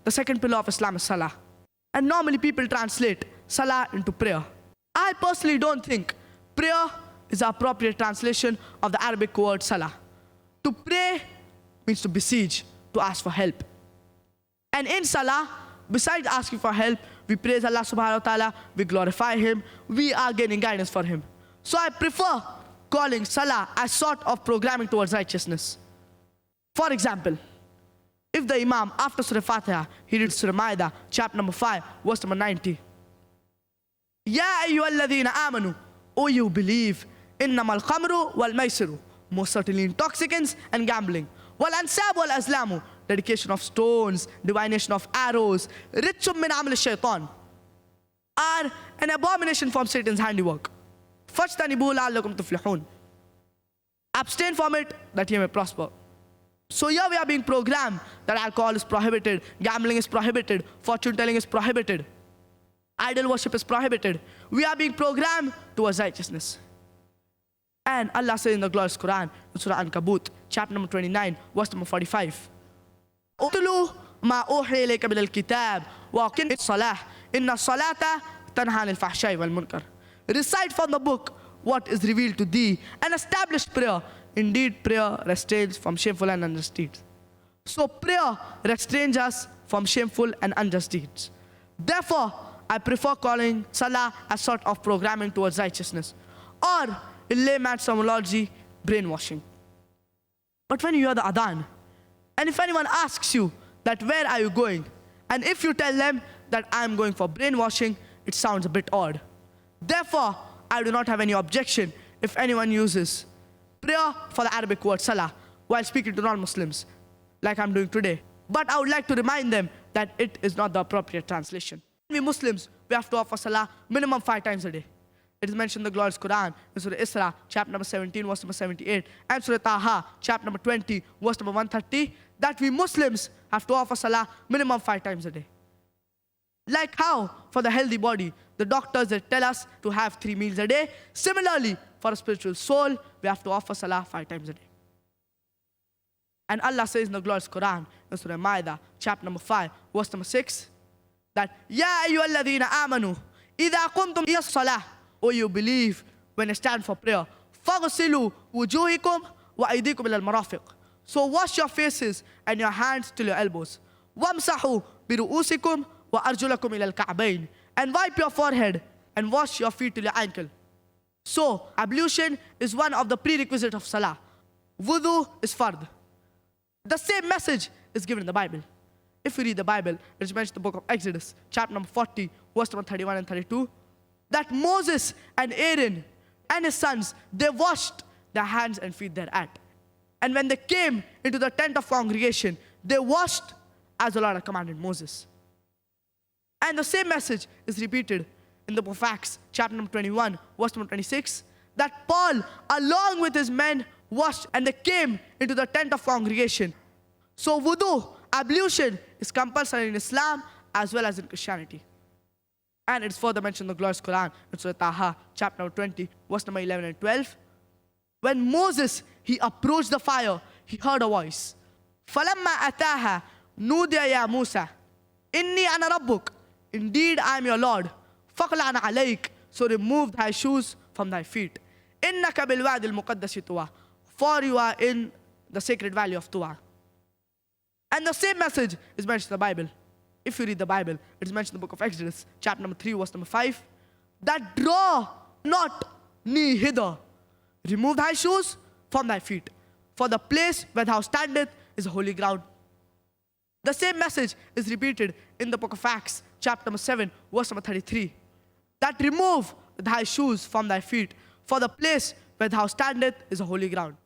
the second pillar of Islam is salah. And normally people translate salah into prayer. I personally don't think prayer is the appropriate translation of the Arabic word salah. To pray means to beseech, to ask for help. And in salah, besides asking for help, we praise Allah subhanahu wa ta'ala, we glorify Him, we are gaining guidance for Him. So I prefer calling salah as sort of programming towards righteousness. For example, if the Imam, after Surah Fatiha, he reads Surah Ma'idah, chapter number 5, verse number 90. Ya ayyuhalladhina amanu, O you believe, innamal khamru wal maisiru, most certainly intoxicants and gambling, wal ansab wal azlamu, dedication of stones, divination of arrows, rijsum min amal shaitan, are an abomination from Satan's handiwork. Fajtanibu la'allakum tuflihun. Abstain from it that ye may prosper. So here we are being programmed that alcohol is prohibited, gambling is prohibited, fortune telling is prohibited, idol worship is prohibited. We are being programmed towards righteousness. And Allah says in the glorious Quran, in Surah Ankabut, chapter number 29, verse number 45. Utlu ma uhiya ilayka min al-kitab wa aqim as-salah inna as-salata tanha 'anil fahsha'i wal munkar. Recite from the book what is revealed to thee and establish prayer. Indeed, prayer restrains from shameful and unjust deeds. So prayer restrains us from shameful and unjust deeds. Therefore, I prefer calling salah as sort of programming towards righteousness, or in layman's terminology, brainwashing. But when you hear the adhan, and if anyone asks you that where are you going, and if you tell them that I am going for brainwashing, it sounds a bit odd. Therefore, I do not have any objection if anyone uses prayer for the Arabic word salah while speaking to non-Muslims, like I'm doing today. But I would like to remind them that it is not the appropriate translation. We Muslims, we have to offer salah minimum 5 times a day. It is mentioned in the glorious Quran, in Surah Isra, chapter number 17, verse number 78, and Surah Taha, chapter number 20, verse number 130, that we Muslims have to offer salah minimum 5 times a day. Like how for the healthy body, the doctors they tell us to have 3 meals a day, similarly for a spiritual soul, we have to offer salah 5 times a day. And Allah says in the glorious Quran, in Surah Ma'idah, chapter number 5, verse number 6, that Ya ayyuhalladhina amanu, idha qumtum ila salah, O you believe, when you stand for prayer, faghsilu wujuhikum wa aydikum ila al-marafiq. So wash your faces and your hands till your elbows. Wamsahu bi ru'usikum wa arjulakum ila al-ka'bayn. And wipe your forehead and wash your feet till your ankle. So ablution is one of the prerequisites of salah. Wudu is fard. The same message is given in the Bible. If you read the Bible, it is mentioned in the book of Exodus, chapter number 40, verse number 31 and 32, that Moses and Aaron and his sons, they washed their hands and feet thereat. And when they came into the tent of congregation, they washed as the Lord had commanded Moses. And the same message is repeated in the book of Acts, chapter number 21, verse number 26, that Paul, along with his men, washed and they came into the tent of congregation. So wudu, ablution, is compulsory in Islam as well as in Christianity. And it's further mentioned in the glorious Quran, in Surah Taha, chapter number 20, verse number 11 and 12. When Moses, he approached the fire, he heard a voice. فَلَمَّا أَتَاهَا نُودِيَ يَا مُوسَى إِنِّي أَنَا رَبُّكَ. Indeed, I am your Lord. فَقْلَعْنَ عَلَيْكَ. So remove thy shoes from thy feet. إِنَّكَ بِالْوَادِ الْمُقَدَّسِ طُوَى. For you are in the sacred valley of Tuwa. And the same message is mentioned in the Bible. If you read the Bible, it is mentioned in the book of Exodus, chapter number 3, verse number 5, that draw not knee hither. Remove thy shoes from thy feet. For the place where thou standeth is holy ground. The same message is repeated in the book of Acts, chapter number 7, verse number 33, that remove thy shoes from thy feet. For the place where thou standeth is a holy ground.